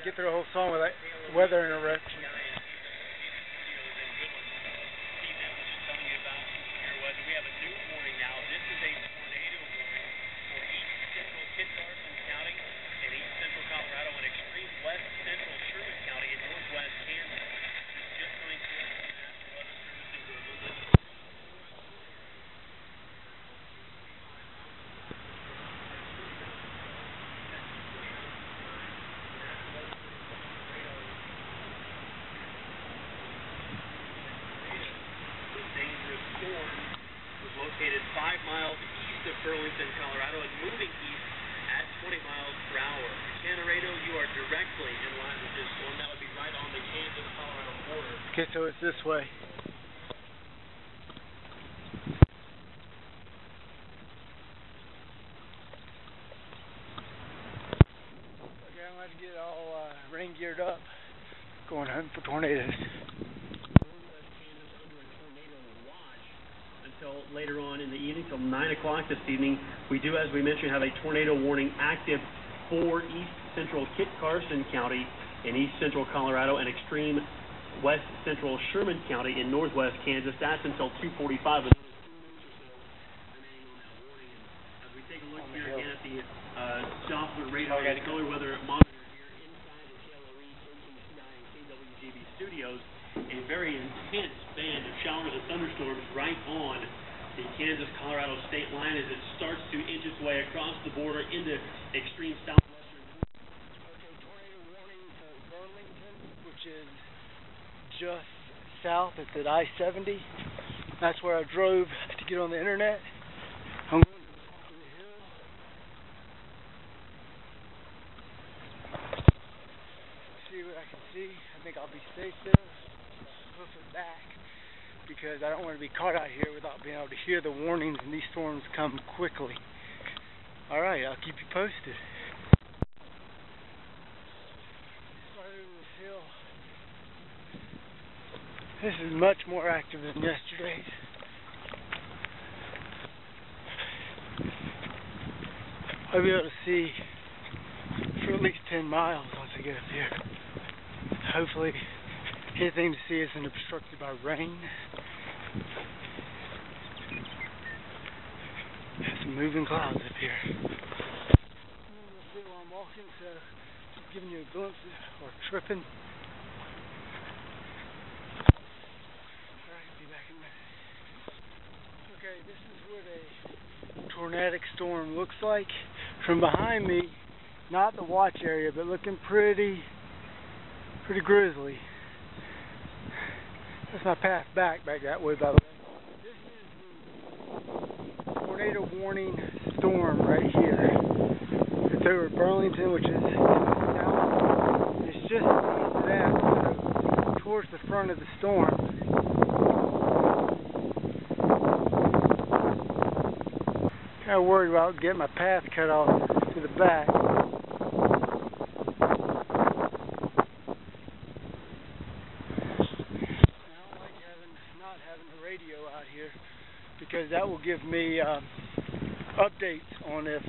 get through the whole song without weather interruption. Located 5 miles east of Burlington, Colorado, and moving east at 20 miles per hour. Canarado, you are directly in line with this storm. That would be right on the Kansas-Colorado border. Okay, so it's this way. Okay, I'm going to get all rain geared up, going hunting for tornadoes. Until later on in the evening, till 9 o'clock this evening, we do, as we mentioned, have a tornado warning active for east central Kit Carson County in east central Colorado and extreme west central Sherman County in northwest Kansas. That's until 2:45. Another 2 minutes or so remaining on that warning. And as we take a look here again at the Doppler radar and color weather monitor here inside the KLRE 13CI and KWGB studios, a very intense band of showers and thunderstorms right on the Kansas-Colorado state line as it starts to inch its way across the border into extreme southwestern. Okay, tornado warning for Burlington, which is just south. It's at I-70. That's where I drove to get on the internet. I'm going to the top of the hill. See what I can see. I think I'll be safe there. Hoof it back because I don't want to be caught out here without being able to hear the warnings, and these storms come quickly. Alright, I'll keep you posted. Started over this hill. This is much more active than yesterday's. I'll be able to see for at least 10 miles once I get up here. Hopefully anything to see isn't obstructed by rain. There's some moving clouds up here. You'll see while I'm walking, so just giving you a glimpse or tripping. Alright, be back in a minute. Okay, this is what a tornadic storm looks like. From behind me, not the watch area, but looking pretty grizzly. That's my path back that way, by the way. This is the tornado warning storm right here. It's over Burlington, which is south. It's just east of that, so towards the front of the storm. Kind of worried about getting my path cut off to the back. Radio out here because that will give me updates on if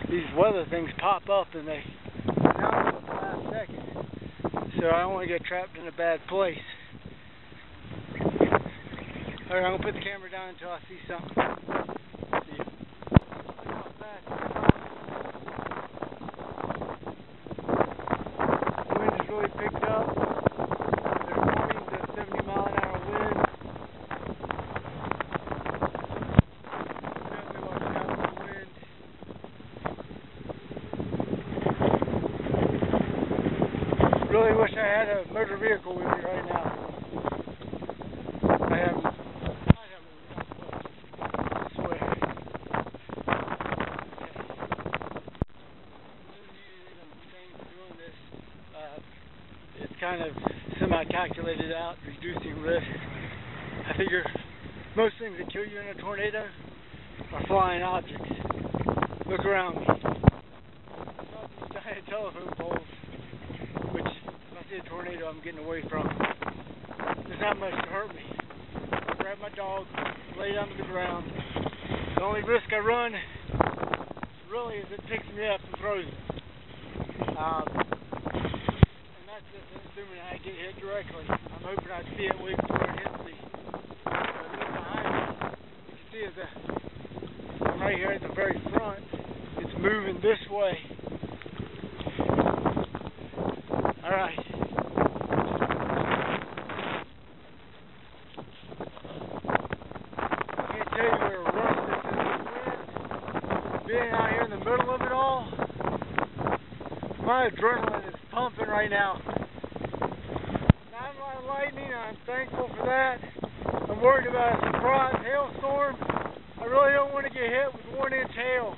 these weather things pop up and they announce at the last second, so I don't want to get trapped in a bad place. Alright, I'm going to put the camera down until I see something. See you. Look how fast it's going. The wind has really picked up. There's warnings of 70-mile-an-hour wind. Really wish I had a motor vehicle with me right now. I have one this way. Doing this, it's kind of semi-calculated out, reducing risk. I figure most things that kill you in a tornado are flying objects. Look around me. Not these giant telephone poles, which if I see a tornado I'm getting away from. There's not much to hurt me. I grab my dog, lay down to the ground. The only risk I run really is it picks me up and throws me. this assuming I get hit directly. I'm hoping I see it way before it hits me. But look behind me. You can see I'm right here at the very front. It's moving this way. Alright. I can't tell you where rough this is with wind. Being out here in the middle of it all, my adrenaline is pumping right now. Not a lot of lightning, I'm thankful for that. I'm worried about a surprise hailstorm. I really don't want to get hit with 1-inch hail.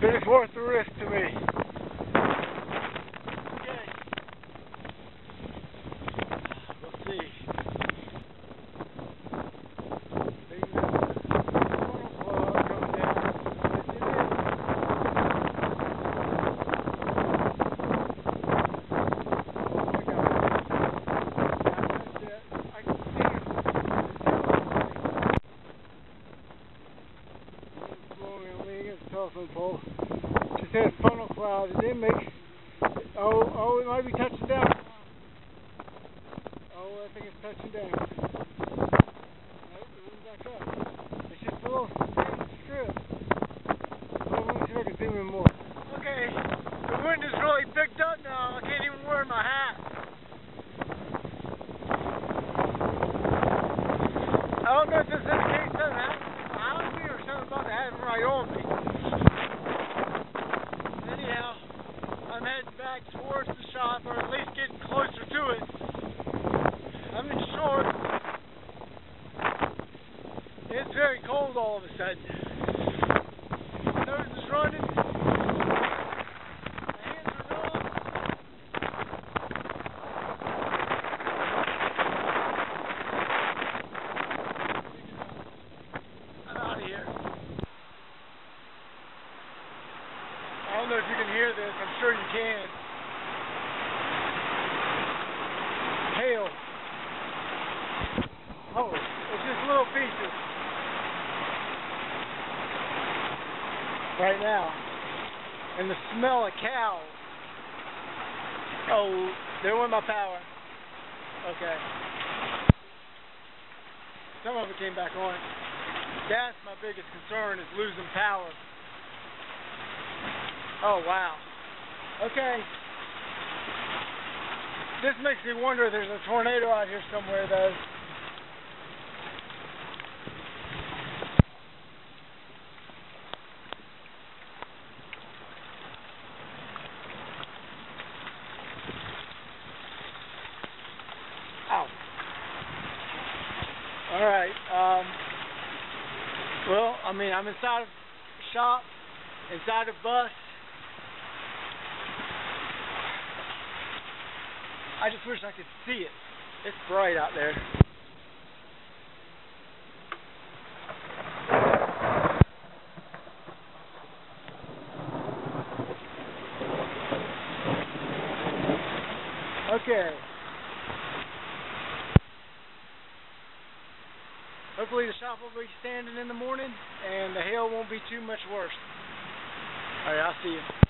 But it's worth the risk to me. Okay. We'll see. Telephone pole. She says funnel cloud. It didn't make. Oh, it might be touching down. Oh, I think it's touching down. Nope, it went back up. It's just a little thin strip. Oh, let me see if I can zoom in more. Okay, the wind is really picked up now. I can't even wear my hat. I don't know if this indicates something happening behind me or something about to happen right on me. Anyhow, I'm heading back towards the shop, or at least getting closer to it. I'm in shorts. It's very cold all of a sudden. My nose is running. My hands are numb. I'm out of here. I don't know if you can hear this. I'm sure you can. Hail. Oh, it's just little pieces. Right now. And the smell of cows. Oh, there went my power. Okay. Some of it came back on. That's my biggest concern, is losing power. Oh, wow. Okay. This makes me wonder if there's a tornado out here somewhere, though. Ow. Alright. Well, I mean, I'm inside of the shop, inside a bus. I just wish I could see it. It's bright out there. Okay. Hopefully the shop will be standing in the morning and the hail won't be too much worse. Alright, I'll see you.